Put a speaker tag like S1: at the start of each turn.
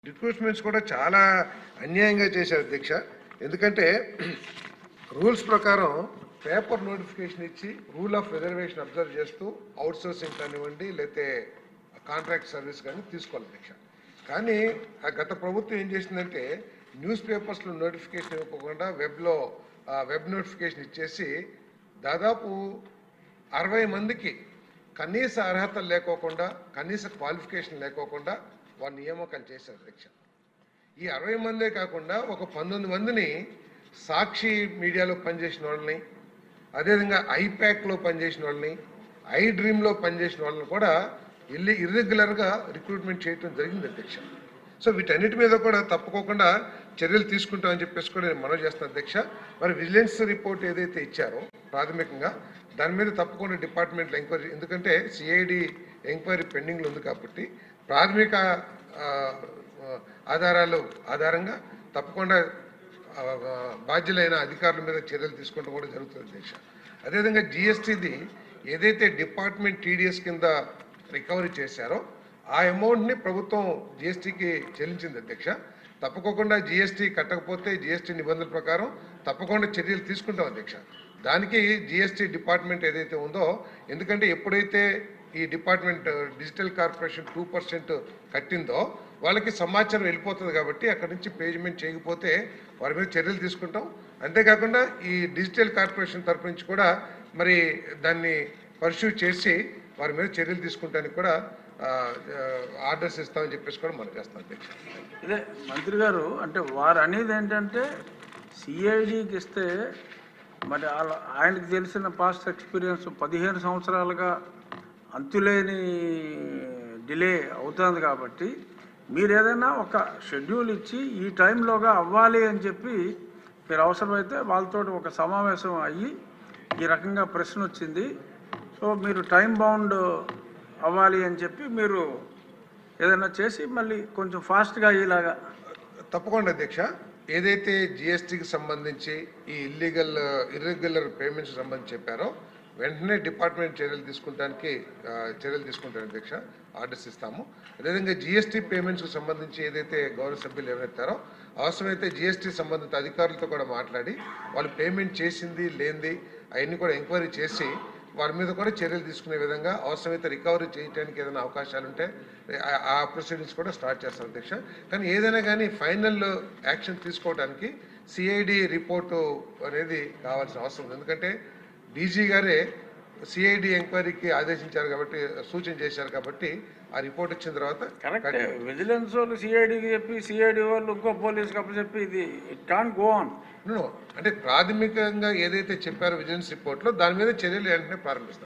S1: Recruitments కూడా చాలా అన్యాయంగా చేశారు అధ్యక్ష. ఎందుకంటే రూల్స్ ప్రకారం పేపర్ నోటిఫికేషన్ ఇచ్చి రూల్ ఆఫ్ రిజర్వేషన్ అబ్జర్వ్ చేస్తూ అవుట్ సోర్సింగ్ కానివ్వండి లేకపోతే కాంట్రాక్ట్ సర్వీస్ కానీ తీసుకోవాలి అధ్యక్ష. కానీ ఆ గత ప్రభుత్వం ఏం చేసిందంటే న్యూస్ పేపర్స్లో నోటిఫికేషన్ ఇవ్వకుండా వెబ్ నోటిఫికేషన్ ఇచ్చేసి దాదాపు 60 మందికి కనీస అర్హత లేకోకుండా కనీస క్వాలిఫికేషన్ లేకోకుండా వాళ్ళ నియామకాలు చేశారు అధ్యక్ష. ఈ 60 మందే కాకుండా ఒక 19 మందిని సాక్షి మీడియాలో పనిచేసిన వాళ్ళని, అదేవిధంగా ఐప్యాక్లో పనిచేసిన వాళ్ళని, ఐ డ్రీమ్లో పనిచేసిన వాళ్ళని కూడా ఇర్రెగ్యులర్గా రిక్రూట్మెంట్ చేయడం జరిగింది అధ్యక్ష. సో వీటన్నిటి మీద కూడా తప్పుకోకుండా చర్యలు తీసుకుంటామని చెప్పేసి కూడా నేను మనవి చేస్తాను అధ్యక్ష. మరి విజిలెన్స్ రిపోర్ట్ ఏదైతే ఇచ్చారో ప్రాథమికంగా దాని మీద తప్పకుండా డిపార్ట్మెంట్లో ఎంక్వైరీ, ఎందుకంటే సిఐడి ఎంక్వైరీ పెండింగ్లో ఉంది కాబట్టి ప్రాథమిక ఆధారంగా తప్పకుండా బాధ్యులైన అధికారుల మీద చర్యలు తీసుకుంటూ కూడా జరుగుతుంది అధ్యక్ష. అదేవిధంగా జిఎస్టీది ఏదైతే డిపార్ట్మెంట్ టీడీఎస్ కింద రికవరీ చేశారో ఆ అమౌంట్ని ప్రభుత్వం జిఎస్టీకి చెల్లించింది అధ్యక్ష. తప్పకుండా జిఎస్టీ కట్టకపోతే జిఎస్టీ నిబంధనల ప్రకారం తప్పకుండా చర్యలు తీసుకుంటాం అధ్యక్ష. దానికి జిఎస్టీ డిపార్ట్మెంట్ ఏదైతే ఉందో, ఎందుకంటే ఎప్పుడైతే ఈ డిపార్ట్మెంట్ డిజిటల్ కార్పొరేషన్ 2% కట్టిందో వాళ్ళకి సమాచారం వెళ్ళిపోతుంది కాబట్టి అక్కడి నుంచి పేమెంట్ చేయకపోతే వారి మీద చర్యలు తీసుకుంటాం. అంతేకాకుండా ఈ డిజిటల్ కార్పొరేషన్ తరపు నుంచి కూడా మరి దాన్ని పర్స్యూ చేసి వారి మీద చర్యలు తీసుకుంటానికి కూడా ఆర్డర్స్ ఇస్తామని చెప్పేసి కూడా మనం చేస్తాం అధ్యక్ష.
S2: ఇదే మంత్రి గారు అంటే వారు అనేది ఏంటంటే సిఐడికి ఇస్తే మరి ఆయనకు తెలిసిన పాస్ట్ ఎక్స్పీరియన్స్ 15 సంవత్సరాలుగా అంతులేని డిలే అవుతుంది కాబట్టి మీరు ఏదైనా ఒక షెడ్యూల్ ఇచ్చి ఈ టైంలోగా అవ్వాలి అని చెప్పి మీరు అవసరమైతే వాళ్ళతో ఒక సమావేశం అయ్యి ఈ రకంగా ప్రశ్న వచ్చింది, సో మీరు టైం బౌండ్ అవ్వాలి అని చెప్పి మీరు ఏదైనా చేసి మళ్ళీ కొంచెం ఫాస్ట్గా అయ్యేలాగా.
S1: తప్పకుండా అధ్యక్ష. ఏదైతే జిఎస్టీకి సంబంధించి ఈ ఇర్రెగ్యులర్ పేమెంట్స్ సంబంధించి చెప్పారో వెంటనే డిపార్ట్మెంట్ చర్యలు తీసుకుంటాను అధ్యక్ష, ఆర్డర్స్ ఇస్తాము. అదేవిధంగా జిఎస్టీ పేమెంట్స్కి సంబంధించి ఏదైతే గౌరవ సభ్యులు ఎవరైతారో అవసరమైతే జిఎస్టీ సంబంధిత అధికారులతో కూడా మాట్లాడి వాళ్ళు పేమెంట్ చేసింది లేనిది అవన్నీ కూడా ఎంక్వైరీ చేసి వారి మీద కూడా చర్యలు తీసుకునే విధంగా అవసరమైతే రికవరీ చేయడానికి ఏదైనా అవకాశాలు ఉంటే ఆ ప్రొసీడింగ్స్ కూడా స్టార్ట్ చేస్తారు అధ్యక్ష. కానీ ఏదైనా కానీ ఫైనల్ యాక్షన్ తీసుకోవడానికి సిఐడి రిపోర్టు అనేది కావాల్సిన అవసరం ఉంది. ఎందుకంటే డీజీ గారే సిఐడి ఎంక్వైరీకి ఆదేశించారు కాబట్టి, సూచన చేశారు కాబట్టి ఆ రిపోర్ట్ ఇచ్చిన తర్వాత
S2: కరెక్ట్ విజిలెన్స్ వాళ్ళు సిఐడికి చెప్పి సిఐడి వాళ్ళు ఇంకో పోలీస్కి అప్పచెప్పి ఇది ఇట్ కాంట్ గో ఆన్.
S1: అంటే ప్రాథమికంగా ఏదైతే చెప్పారో విజిలెన్స్ రిపోర్ట్లో దాని మీద చర్యలు వెంటనే ప్రారంభిస్తారు.